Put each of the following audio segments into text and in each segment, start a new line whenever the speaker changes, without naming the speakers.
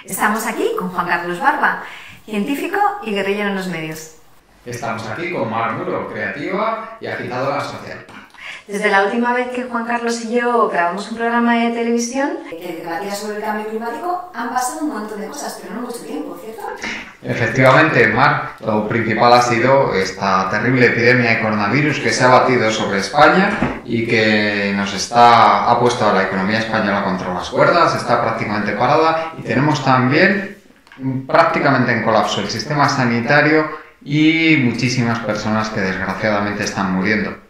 Estamos aquí con Juan Carlos Barba, científico y guerrillero en los medios.
Estamos aquí con Mar Muro, creativa y agitadora social.
Desde la última vez que Juan Carlos y yo grabamos un programa de televisión que debatía sobre el cambio climático, han pasado un montón de cosas, pero no mucho tiempo, ¿cierto?
Efectivamente, Mar, lo principal ha sido esta terrible epidemia de coronavirus que se ha batido sobre España y que ha puesto a la economía española contra las cuerdas, está prácticamente parada y tenemos también prácticamente en colapso el sistema sanitario y muchísimas personas que desgraciadamente están muriendo.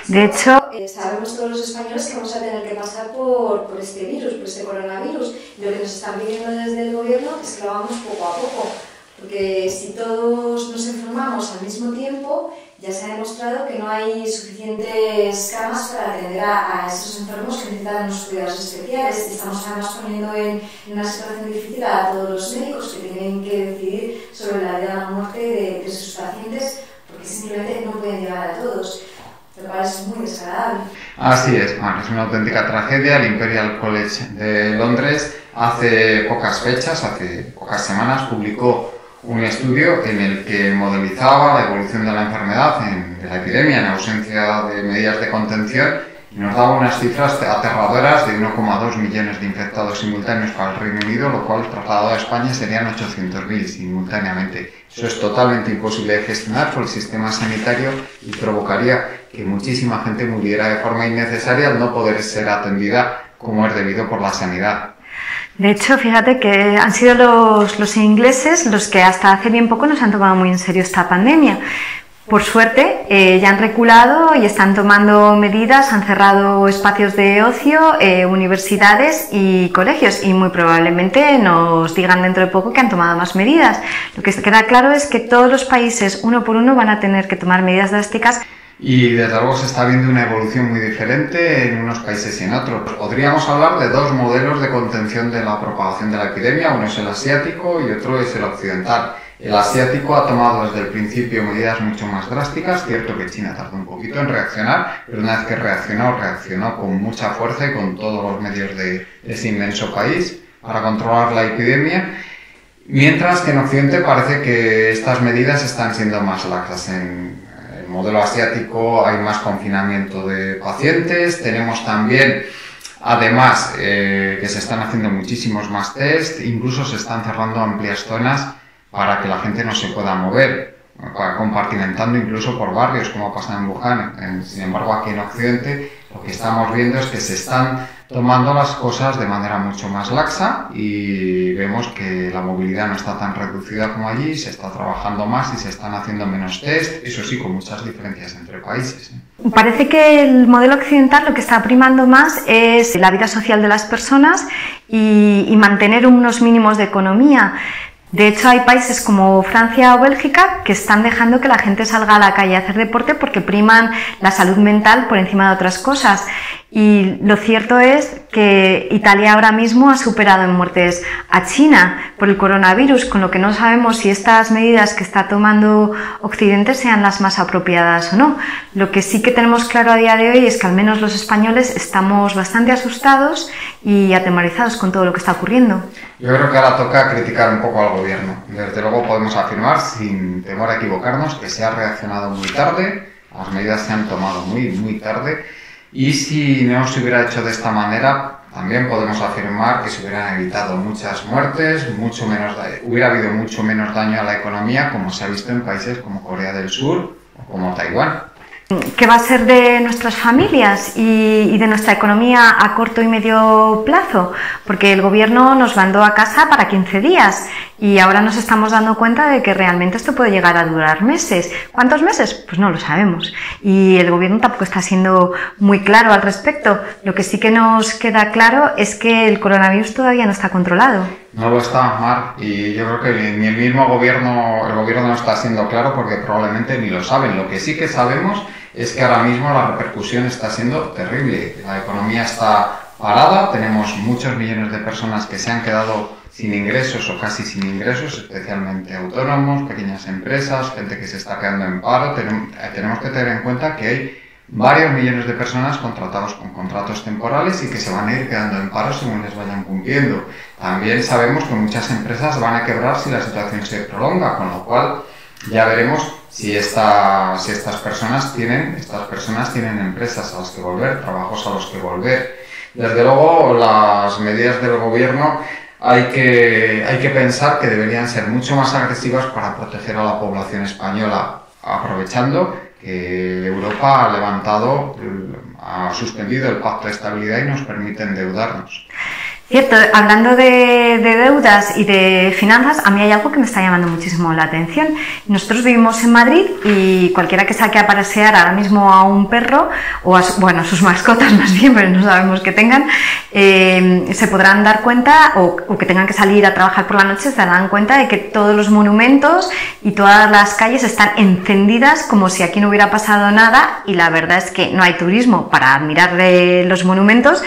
De hecho, sabemos todos los españoles que vamos a tener que pasar por este virus, por este coronavirus. Y lo que nos están pidiendo desde el gobierno es que lo hagamos poco a poco. Porque si todos nos enfermamos al mismo tiempo, ya se ha demostrado que no hay suficientes camas para atender a esos enfermos que necesitan unos cuidados especiales. Estamos además poniendo en una situación difícil a todos los médicos que tienen que decidir sobre la vida o la muerte de sus pacientes, porque simplemente no pueden llegar a todos. Lo cual es muy desagradable.
Así es, Mar, es una auténtica tragedia. El Imperial College de Londres hace pocas semanas, publicó un estudio en el que modelizaba la evolución de la enfermedad, de la epidemia, en ausencia de medidas de contención, y nos daba unas cifras aterradoras de 1,2 millones de infectados simultáneos para el Reino Unido, lo cual trasladado a España serían 800.000 simultáneamente. Eso es totalmente imposible de gestionar por el sistema sanitario y provocaría que muchísima gente muriera de forma innecesaria al no poder ser atendida como es debido por la sanidad.
De hecho, fíjate que han sido los ingleses los que hasta hace bien poco nos han tomado muy en serio esta pandemia. Por suerte, ya han reculado y están tomando medidas, han cerrado espacios de ocio, universidades y colegios, y muy probablemente nos digan dentro de poco que han tomado más medidas. Lo que queda claro es que todos los países, uno por uno, van a tener que tomar medidas drásticas.
Y desde luego se está viendo una evolución muy diferente en unos países y en otros. Podríamos hablar de dos modelos de contención de la propagación de la epidemia, uno es el asiático y otro es el occidental. El asiático ha tomado desde el principio medidas mucho más drásticas, cierto que China tardó un poquito en reaccionar, pero una vez que reaccionó con mucha fuerza y con todos los medios de ese inmenso país para controlar la epidemia, mientras que en Occidente parece que estas medidas están siendo más laxas. En el modelo asiático hay más confinamiento de pacientes, tenemos también además que se están haciendo muchísimos más test, incluso se están cerrando amplias zonas para que la gente no se pueda mover, compartimentando incluso por barrios, como pasa en Wuhan. Sin embargo, aquí en Occidente lo que estamos viendo es que se están tomando las cosas de manera mucho más laxa y vemos que la movilidad no está tan reducida como allí, se está trabajando más y se están haciendo menos test, eso sí, con muchas diferencias entre países.
Parece que el modelo occidental lo que está primando más es la vida social de las personas y mantener unos mínimos de economía. De hecho, hay países como Francia o Bélgica que están dejando que la gente salga a la calle a hacer deporte porque priman la salud mental por encima de otras cosas. Y lo cierto es que Italia ahora mismo ha superado en muertes a China por el coronavirus, con lo que no sabemos si estas medidas que está tomando Occidente sean las más apropiadas o no. Lo que sí que tenemos claro a día de hoy es que al menos los españoles estamos bastante asustados y atemorizados con todo lo que está ocurriendo.
Yo creo que ahora toca criticar un poco al gobierno. Desde luego podemos afirmar, sin temor a equivocarnos, que se ha reaccionado muy tarde, las medidas se han tomado muy tarde, y si no se hubiera hecho de esta manera, también podemos afirmar que se hubieran evitado muchas muertes, hubiera habido mucho menos daño a la economía, como se ha visto en países como Corea del Sur o como Taiwán.
¿Qué va a ser de nuestras familias y de nuestra economía a corto y medio plazo? Porque el gobierno nos mandó a casa para 15 días y ahora nos estamos dando cuenta de que realmente esto puede llegar a durar meses. ¿Cuántos meses? Pues no lo sabemos. Y el gobierno tampoco está siendo muy claro al respecto. Lo que sí que nos queda claro es que el coronavirus todavía no está controlado.
No lo está, Mar, y yo creo que ni el mismo gobierno, no está siendo claro porque probablemente ni lo saben. Lo que sí que sabemos es que ahora mismo la repercusión está siendo terrible. La economía está parada, tenemos muchos millones de personas que se han quedado sin ingresos o casi sin ingresos, especialmente autónomos, pequeñas empresas, gente que se está quedando en paro. Tenemos que tener en cuenta que hay varios millones de personas contratados con contratos temporales y que se van a ir quedando en paro según les vayan cumpliendo. También sabemos que muchas empresas van a quebrar si la situación se prolonga, con lo cual ya veremos si estas personas tienen empresas a las que volver, trabajos a los que volver. Desde luego, las medidas del gobierno hay que pensar que deberían ser mucho más agresivas para proteger a la población española, aprovechando que Europa ha suspendido el Pacto de Estabilidad y nos permite endeudarnos.
Cierto, hablando de deudas y de finanzas, a mí hay algo que me está llamando muchísimo la atención. Nosotros vivimos en Madrid y cualquiera que saque a pasear ahora mismo a un perro, o a sus mascotas más bien, pero no sabemos que tengan, se podrán dar cuenta, o que tengan que salir a trabajar por la noche, se darán cuenta de que todos los monumentos y todas las calles están encendidas como si aquí no hubiera pasado nada, y la verdad es que no hay turismo para admirar los monumentos.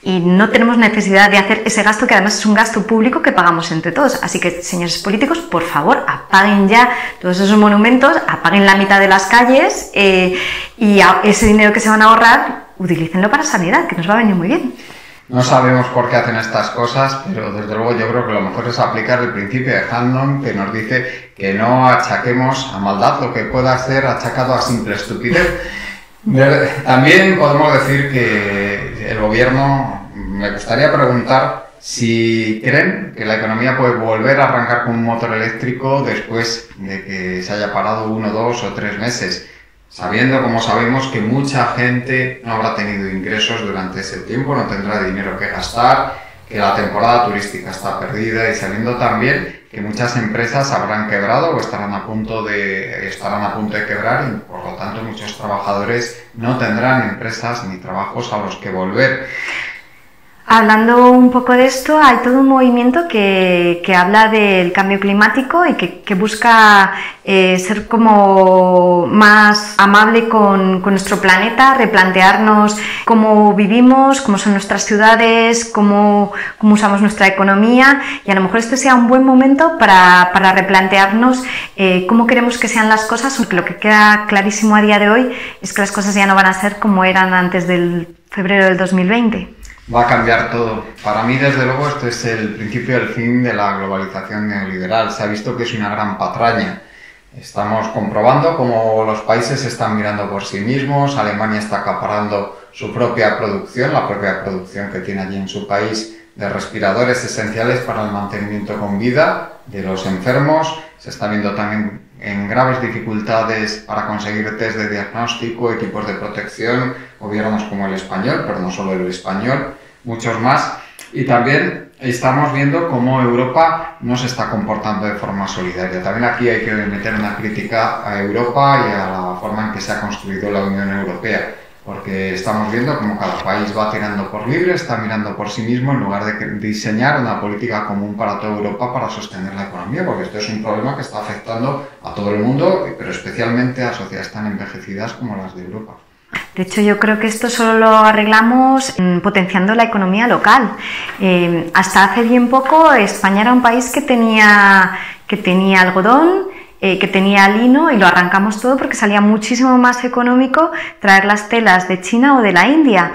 Y no tenemos necesidad de hacer ese gasto, que además es un gasto público que pagamos entre todos. Así que, señores políticos, por favor, apaguen ya todos esos monumentos, apaguen la mitad de las calles y ese dinero que se van a ahorrar, utilícenlo para sanidad, que nos va a venir muy bien.
No sabemos por qué hacen estas cosas, pero desde luego yo creo que lo mejor es aplicar el principio de Handon, que nos dice que no achaquemos a maldad lo que pueda ser achacado a simple estupidez. También podemos decir que el gobierno, me gustaría preguntar si creen que la economía puede volver a arrancar con un motor eléctrico después de que se haya parado 1, 2 o 3 meses, sabiendo, como sabemos, que mucha gente no habrá tenido ingresos durante ese tiempo, no tendrá dinero que gastar, que la temporada turística está perdida, y sabiendo también que muchas empresas habrán quebrado o estarán a punto de quebrar, y por lo tanto muchos trabajadores no tendrán empresas ni trabajos a los que volver.
Hablando un poco de esto, hay todo un movimiento que habla del cambio climático y que busca ser como más amable con nuestro planeta, replantearnos cómo vivimos, cómo son nuestras ciudades, cómo usamos nuestra economía, y a lo mejor este sea un buen momento para replantearnos cómo queremos que sean las cosas, aunque lo que queda clarísimo a día de hoy es que las cosas ya no van a ser como eran antes del febrero del 2020.
Va a cambiar todo. Para mí, desde luego, esto es el principio del fin de la globalización neoliberal. Se ha visto que es una gran patraña. Estamos comprobando cómo los países se están mirando por sí mismos. Alemania está acaparando su propia producción, la propia producción que tiene allí en su país, de respiradores esenciales para el mantenimiento con vida de los enfermos. Se está viendo también en graves dificultades para conseguir test de diagnóstico, equipos de protección, gobiernos como el español, pero no solo el español, muchos más. Y también estamos viendo cómo Europa no se está comportando de forma solidaria. También aquí hay que meter una crítica a Europa y a la forma en que se ha construido la Unión Europea, porque estamos viendo cómo cada país va tirando por libre, está mirando por sí mismo, en lugar de diseñar una política común para toda Europa para sostener la economía, porque esto es un problema que está afectando a todo el mundo, pero especialmente a sociedades tan envejecidas como las de Europa.
De hecho, yo creo que esto solo lo arreglamos potenciando la economía local. Hasta hace bien poco, España era un país que tenía algodón, que tenía lino, y lo arrancamos todo porque salía muchísimo más económico traer las telas de China o de la India.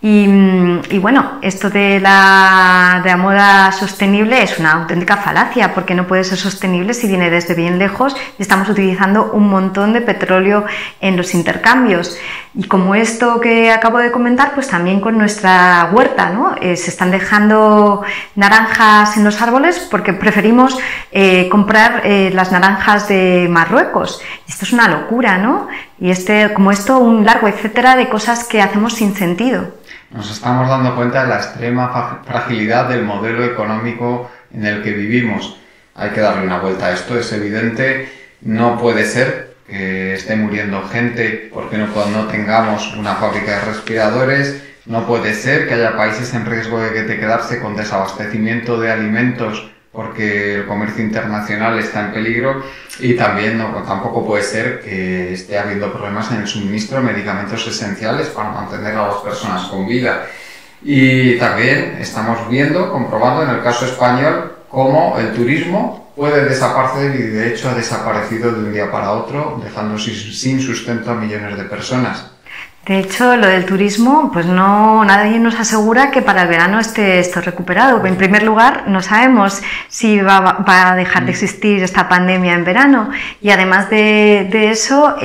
Y bueno, esto de la moda sostenible es una auténtica falacia, porque no puede ser sostenible si viene desde bien lejos y estamos utilizando un montón de petróleo en los intercambios. Y como esto que acabo de comentar, pues también con nuestra huerta, ¿no? Se están dejando naranjas en los árboles porque preferimos comprar las naranjas de Marruecos. Esto es una locura, ¿no? Y como esto, un largo etcétera de cosas que hacemos sin sentido.
Nos estamos dando cuenta de la extrema fragilidad del modelo económico en el que vivimos. Hay que darle una vuelta a esto, es evidente. No puede ser que esté muriendo gente porque no tengamos una fábrica de respiradores. No puede ser que haya países en riesgo de quedarse con desabastecimiento de alimentos porque el comercio internacional está en peligro, y también tampoco puede ser que esté habiendo problemas en el suministro de medicamentos esenciales para mantener a las personas con vida. Y también estamos comprobando en el caso español cómo el turismo puede desaparecer, y de hecho ha desaparecido de un día para otro, dejando sin sustento a millones de personas.
De hecho, lo del turismo, pues no, nadie nos asegura que para el verano esté esto recuperado. En primer lugar, no sabemos si va a dejar de existir esta pandemia en verano, y además de eso,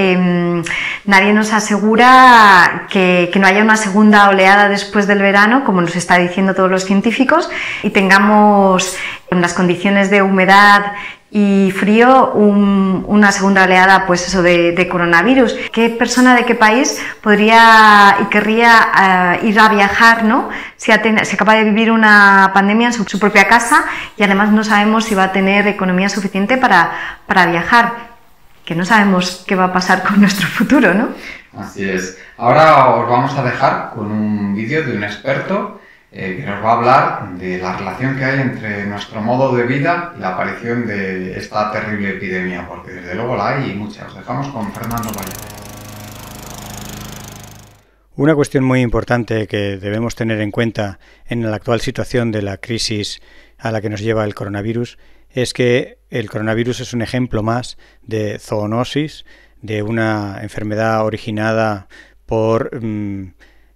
nadie nos asegura que no haya una segunda oleada después del verano, como nos está diciendo todos los científicos, y tengamos en las condiciones de humedad y frío una segunda oleada, pues eso, de coronavirus. ¿Qué persona de qué país podría y querría ir a viajar, ¿no? Si acaba de vivir una pandemia en su propia casa, y además no sabemos si va a tener economía suficiente para viajar, que no sabemos qué va a pasar con nuestro futuro, ¿no?
Así es. Ahora os vamos a dejar con un vídeo de un experto que nos va a hablar de la relación que hay entre nuestro modo de vida y la aparición de esta terrible epidemia, porque desde luego la hay y muchas. Os dejamos con Fernando Valle.
Una cuestión muy importante que debemos tener en cuenta en la actual situación de la crisis a la que nos lleva el coronavirus es que el coronavirus es un ejemplo más de zoonosis, de una enfermedad originada por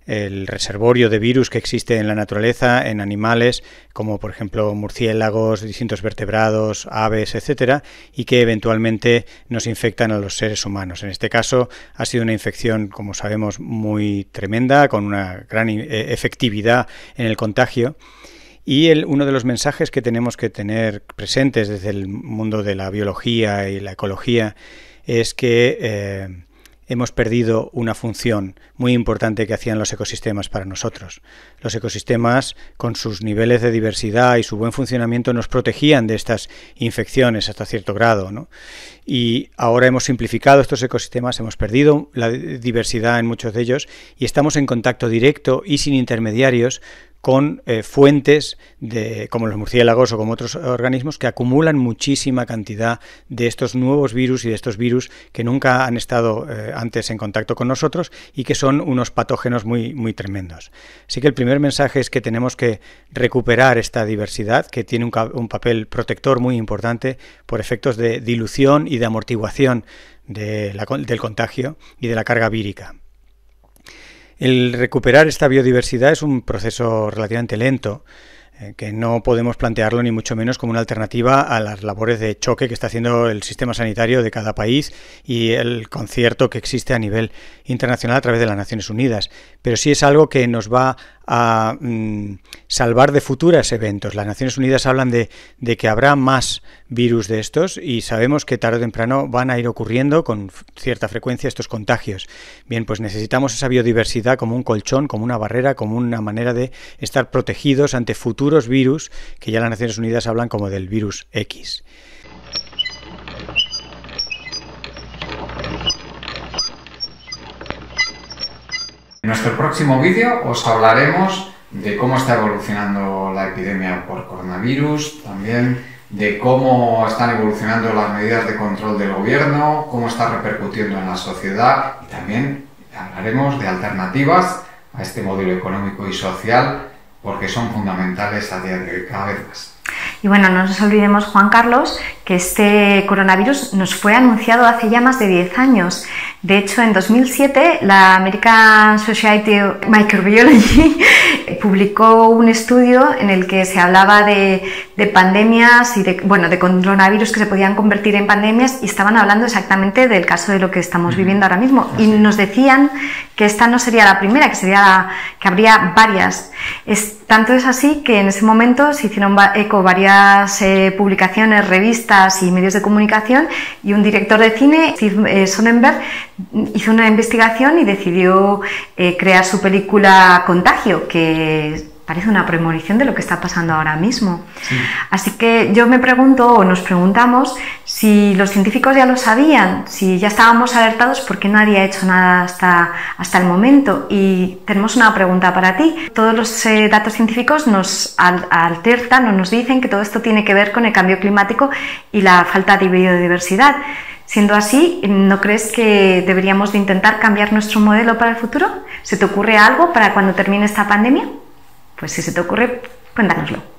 el reservorio de virus que existe en la naturaleza, en animales, como por ejemplo murciélagos, distintos vertebrados, aves, etcétera, y que eventualmente nos infectan a los seres humanos. En este caso ha sido una infección, como sabemos, muy tremenda, con una gran efectividad en el contagio. Y uno de los mensajes que tenemos que tener presentes desde el mundo de la biología y la ecología es que hemos perdido una función muy importante que hacían los ecosistemas para nosotros. Los ecosistemas, con sus niveles de diversidad y su buen funcionamiento, nos protegían de estas infecciones hasta cierto grado, ¿no? Y ahora hemos simplificado estos ecosistemas, hemos perdido la diversidad en muchos de ellos y estamos en contacto directo y sin intermediarios con fuentes como los murciélagos o como otros organismos que acumulan muchísima cantidad de estos nuevos virus y de estos virus que nunca han estado antes en contacto con nosotros y que son unos patógenos muy, muy tremendos. Así que el primer mensaje es que tenemos que recuperar esta diversidad, que tiene un papel protector muy importante por efectos de dilución y de amortiguación del contagio y de la carga vírica. El recuperar esta biodiversidad es un proceso relativamente lento, que no podemos plantearlo ni mucho menos como una alternativa a las labores de choque que está haciendo el sistema sanitario de cada país y el concierto que existe a nivel internacional a través de las Naciones Unidas. Pero sí es algo que nos va a salvar de futuros eventos. Las Naciones Unidas hablan de que habrá más virus de estos y sabemos que tarde o temprano van a ir ocurriendo con cierta frecuencia estos contagios. Bien, pues necesitamos esa biodiversidad como un colchón, como una barrera, como una manera de estar protegidos ante futuros virus que ya las Naciones Unidas hablan como del virus X.
En nuestro próximo vídeo os hablaremos de cómo está evolucionando la epidemia por coronavirus, también de cómo están evolucionando las medidas de control del gobierno, cómo está repercutiendo en la sociedad y también hablaremos de alternativas a este modelo económico y social porque son fundamentales a día de hoy cada vez más.
Y bueno, no nos olvidemos, Juan Carlos, que este coronavirus nos fue anunciado hace ya más de 10 años. De hecho, en 2007, la American Society of Microbiology publicó un estudio en el que se hablaba de pandemias y de coronavirus que se podían convertir en pandemias, y estaban hablando exactamente del caso de lo que estamos viviendo ahora mismo. Y nos decían que esta no sería la primera, que habría varias. Tanto es así que en ese momento se hicieron eco varias publicaciones, revistas y medios de comunicación, y un director de cine, Steve Sonnenberg, hizo una investigación y decidió crear su película Contagio, que parece una premonición de lo que está pasando ahora mismo. Sí. Así que yo me pregunto, o nos preguntamos, si los científicos ya lo sabían, si ya estábamos alertados, ¿por qué nadie ha hecho nada hasta el momento? Y tenemos una pregunta para ti. Todos los datos científicos nos alertan o nos dicen que todo esto tiene que ver con el cambio climático y la falta de biodiversidad. Siendo así, ¿no crees que deberíamos de intentar cambiar nuestro modelo para el futuro? ¿Se te ocurre algo para cuando termine esta pandemia? Pues si se te ocurre, cuéntanoslo.